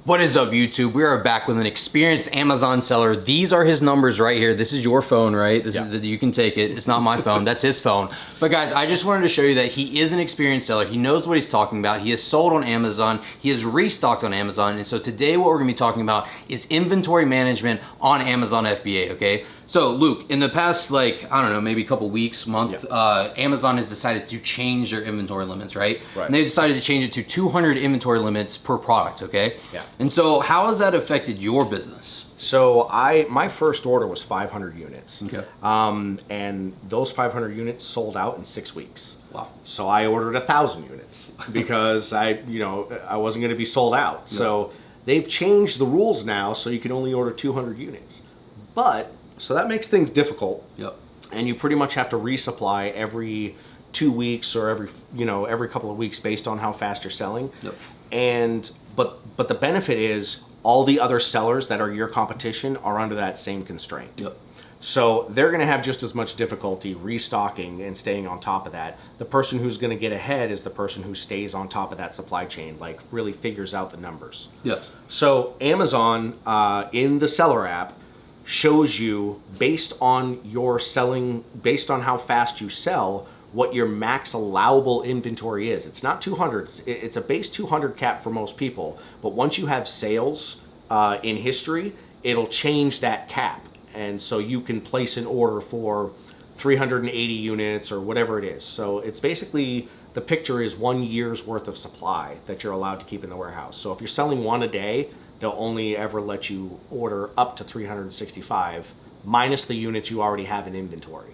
What is up, YouTube? We are back with an experienced Amazon seller. These are his numbers right here. This is your phone, right? This is, you can take it. It's not my phone. That's his phone. But guys, I just wanted to show you that he is an experienced seller. He knows what he's talking about. He has sold on Amazon. He has restocked on Amazon. And so today what we're going to be talking about is inventory management on Amazon FBA, okay? So Luke, in the past, like, I don't know, maybe a couple weeks, month, Amazon has decided to change their inventory limits, right? And they decided to change it to 200 inventory limits per product, okay? And so how has that affected your business? So my first order was 500 units. And those 500 units sold out in 6 weeks. Wow. So I ordered 1,000 units because I wasn't going to be sold out. So they've changed the rules now so you can only order 200 units. So that makes things difficult. And you pretty much have to resupply every 2 weeks or every couple of weeks based on how fast you're selling. But the benefit is all the other sellers that are your competition are under that same constraint. So they're going to have just as much difficulty restocking and staying on top of that. The person who's going to get ahead is the person who stays on top of that supply chain, like really figures out the numbers. So Amazon in the seller app shows you based on your selling, based on how fast you sell, what your max allowable inventory is. It's not 200, it's a base 200 cap for most people, but once you have sales in history, it'll change that cap. And so you can place an order for 380 units or whatever it is. So it's basically, the picture is 1 year's worth of supply that you're allowed to keep in the warehouse. So if you're selling one a day, they'll only ever let you order up to 365 minus the units you already have in inventory.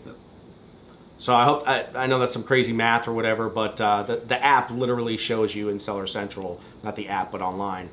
So I know that's some crazy math or whatever, but the app literally shows you in Seller Central, not the app, but online,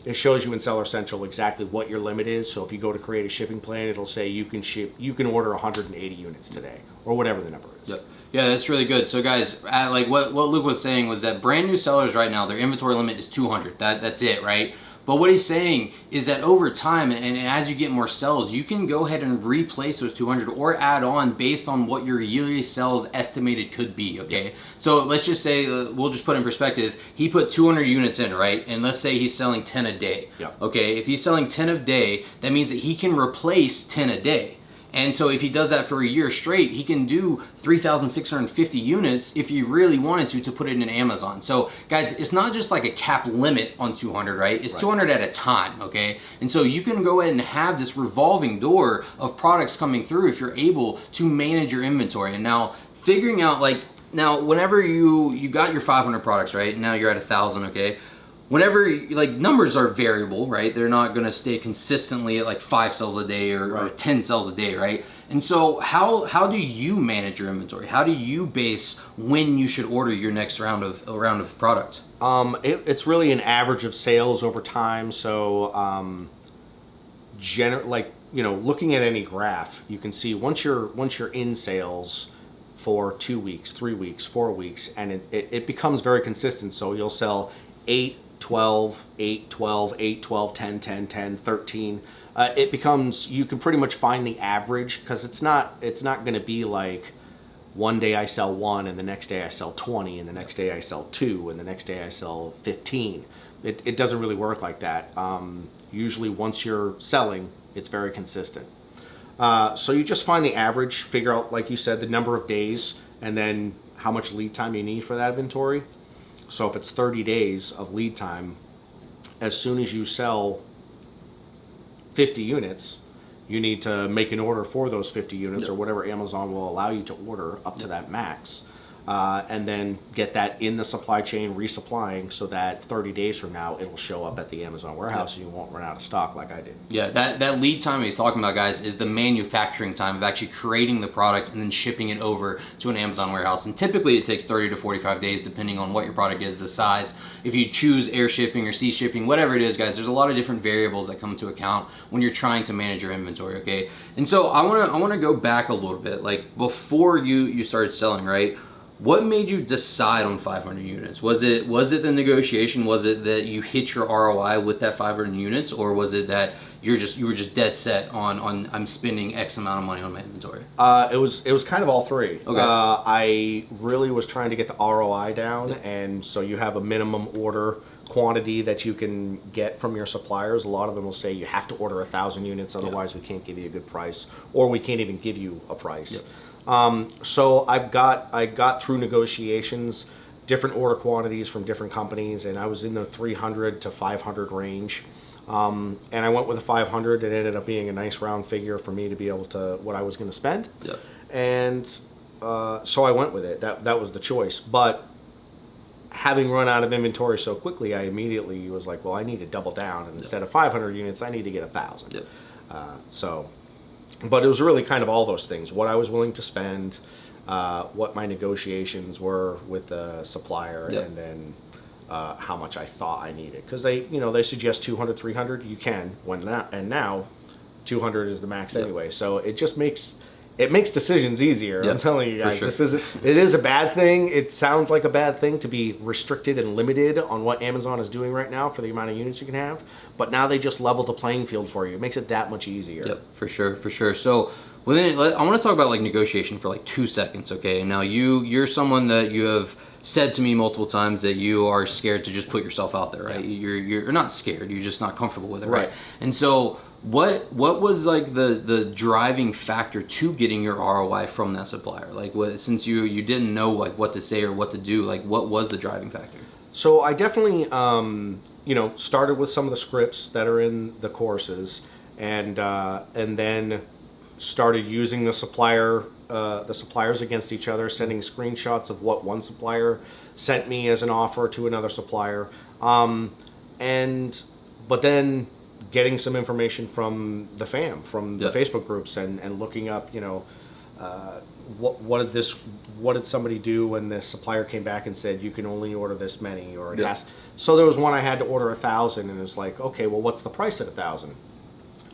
it shows you in Seller Central exactly what your limit is. So if you go to create a shipping plan, it'll say you can order 180 units today or whatever the number is. Yeah, that's really good. So guys, like what Luke was saying was that brand new sellers right now, their inventory limit is 200. That's it, right? But what he's saying is that over time, and as you get more sales, you can go ahead and replace those 200 or add on based on what your yearly sales estimated could be, okay? So let's just say, we'll just put in perspective, he put 200 units in, right? And let's say he's selling 10 a day, okay? If he's selling 10 a day, that means that he can replace 10 a day. And so if he does that for a year straight, he can do 3,650 units if he really wanted to put it in Amazon. So guys, it's not just like a cap limit on 200, right? It's 200 at a time, okay? And so you can go ahead and have this revolving door of products coming through if you're able to manage your inventory. And now figuring out now whenever you got your 500 products, right? Now you're at 1,000, okay? Whenever, numbers are variable, right? They're not gonna stay consistently at like 5 sales a day or 10 sales a day, right? And so how do you manage your inventory? How do you base when you should order your next round of product? It's really an average of sales over time. So, looking at any graph, you can see once you're in sales for 2 weeks, 3 weeks, 4 weeks, and it becomes very consistent. So you'll sell 8, 12, 8, 12, 8, 12, 10, 10, 10, 13. It becomes, you can pretty much find the average because it's not going to be like one day I sell 1 and the next day I sell 20 and the next day I sell 2 and the next day I sell 15. It doesn't really work like that. Usually once you're selling, it's very consistent. So you just find the average, figure out, like you said, the number of days and then how much lead time you need for that inventory. So if it's 30 days of lead time, as soon as you sell 50 units, you need to make an order for those 50 units or whatever Amazon will allow you to order up to that max. And then get that in the supply chain resupplying so that 30 days from now it'll show up at the Amazon warehouse and you won't run out of stock like I did. Yeah, that lead time he's talking about, guys, is the manufacturing time of actually creating the product and then shipping it over to an Amazon warehouse. And typically it takes 30 to 45 days depending on what your product is, the size. If you choose air shipping or sea shipping, whatever it is, guys, there's a lot of different variables that come into account when you're trying to manage your inventory, okay? And so I wanna go back a little bit, like before you started selling, right? What made you decide on 500 units? Was it the negotiation? Was it that you hit your ROI with that 500 units, or was it that you were just dead set on I'm spending X amount of money on my inventory? It was kind of all three. Okay. I really was trying to get the ROI down, and so you have a minimum order. quantity that you can get from your suppliers, a lot of them will say you have to order 1,000 units, otherwise we can't give you a good price, or we can't even give you a price. So I got through negotiations, different order quantities from different companies, and I was in the 300 to 500 range. And I went with a 500. It ended up being a nice round figure for me to be able to, what I was going to spend. And so I went with it. That was the choice. But having run out of inventory so quickly, I immediately was like, well, I need to double down. And instead of 500 units, I need to get 1,000. But it was really kind of all those things. What I was willing to spend, what my negotiations were with the supplier, and then how much I thought I needed. Because they suggest 200, 300. You can. Now 200 is the max anyway. So it just makes decisions easier. I'm telling you guys, it is a bad thing. It sounds like a bad thing to be restricted and limited on what Amazon is doing right now for the amount of units you can have. But now they just leveled the playing field for you. It makes it that much easier. For sure. So I want to talk about like negotiation for like 2 seconds, okay? Now you're someone that you have said to me multiple times that you are scared to just put yourself out there, right? You're not scared. You're just not comfortable with it, right? And so what was like the driving factor to getting your ROI from that supplier? Like, since you didn't know like what to say or what to do, like what was the driving factor? So I definitely started with some of the scripts that are in the courses, and then started using the suppliers against each other, sending screenshots of what one supplier sent me as an offer to another supplier, but then getting some information from the fam, from the Facebook groups, and looking up, what did somebody do when the supplier came back and said you can only order this many, or it has. So there was one I had to order 1,000, and it was like, okay, well, what's the price at 1,000?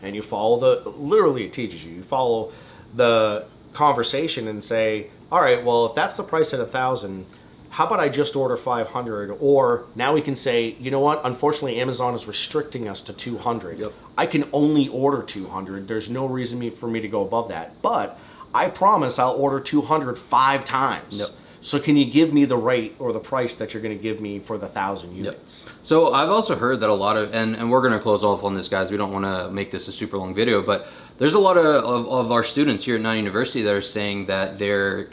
And you follow literally it teaches you. You follow the conversation and say, all right, well, if that's the price at 1,000, how about I just order 500? Or now we can say, you know what? Unfortunately, Amazon is restricting us to 200. I can only order 200. There's no reason for me to go above that. But I promise I'll order 200 5 times. So can you give me the rate or the price that you're going to give me for the 1,000 units? So I've also heard that a lot of, and we're going to close off on this, guys. We don't want to make this a super long video, but there's a lot of our students here at 9 University that are saying that their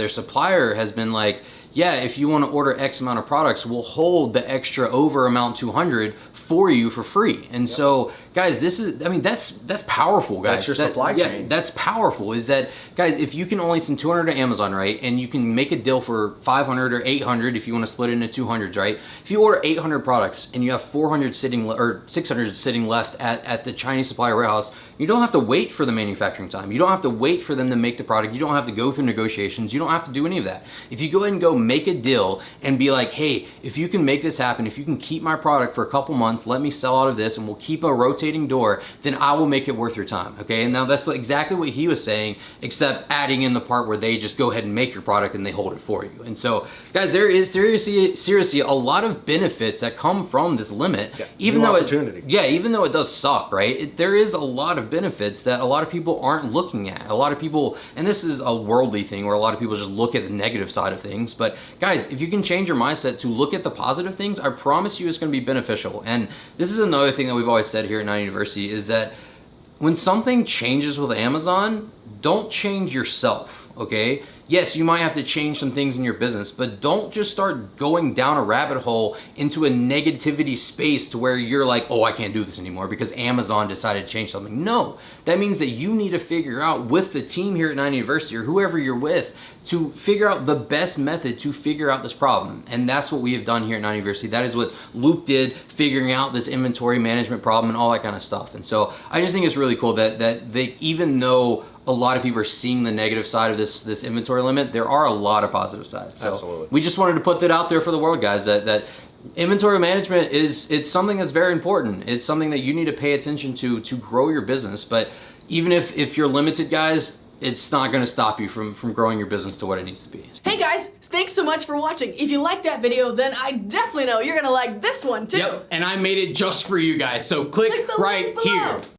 supplier has been like, yeah, if you want to order X amount of products, we'll hold the extra over amount 200 for you for free. And so, guys, that's powerful, guys. That's your supply chain. That's powerful. Is that, guys, if you can only send 200 to Amazon, right, and you can make a deal for 500 or 800 if you want to split it into 200s, right? If you order 800 products and you have 400 sitting or 600 sitting left at the Chinese supplier warehouse, you don't have to wait for the manufacturing time. You don't have to wait for them to make the product. You don't have to go through negotiations. You don't have to do any of that. If you go ahead and go make a deal and be like, hey, if you can make this happen, if you can keep my product for a couple months, let me sell out of this and we'll keep a rotating door, then I will make it worth your time, okay? And now that's exactly what he was saying, except adding in the part where they just go ahead and make your product and they hold it for you. And so, guys, there is seriously a lot of benefits that come from this limit, even though it does suck, right? There is a lot of benefits that a lot of people aren't looking at. A lot of people, and this is a worldly thing where a lot of people just look at the negative side of things, but guys, if you can change your mindset to look at the positive things, I promise you it's going to be beneficial. And this is another thing that we've always said here at 9 University is that when something changes with Amazon, don't change yourself, okay? Yes, you might have to change some things in your business, but don't just start going down a rabbit hole into a negativity space to where you're like, oh, I can't do this anymore because Amazon decided to change something. No, that means that you need to figure out with the team here at 9 University or whoever you're with to figure out the best method to figure out this problem. And that's what we have done here at 9 University. That is what Luke did, figuring out this inventory management problem and all that kind of stuff. And so I just think it's really cool that they, even though a lot of people are seeing the negative side of this inventory limit, there are a lot of positive sides. So absolutely. We just wanted to put that out there for the world, guys, that inventory management it's something that's very important. It's something that you need to pay attention to grow your business. But even if you're limited, guys, it's not going to stop you from growing your business to what it needs to be. Hey guys, thanks so much for watching. If you liked that video, then I definitely know you're going to like this one too. Yep, and I made it just for you guys. So click right here.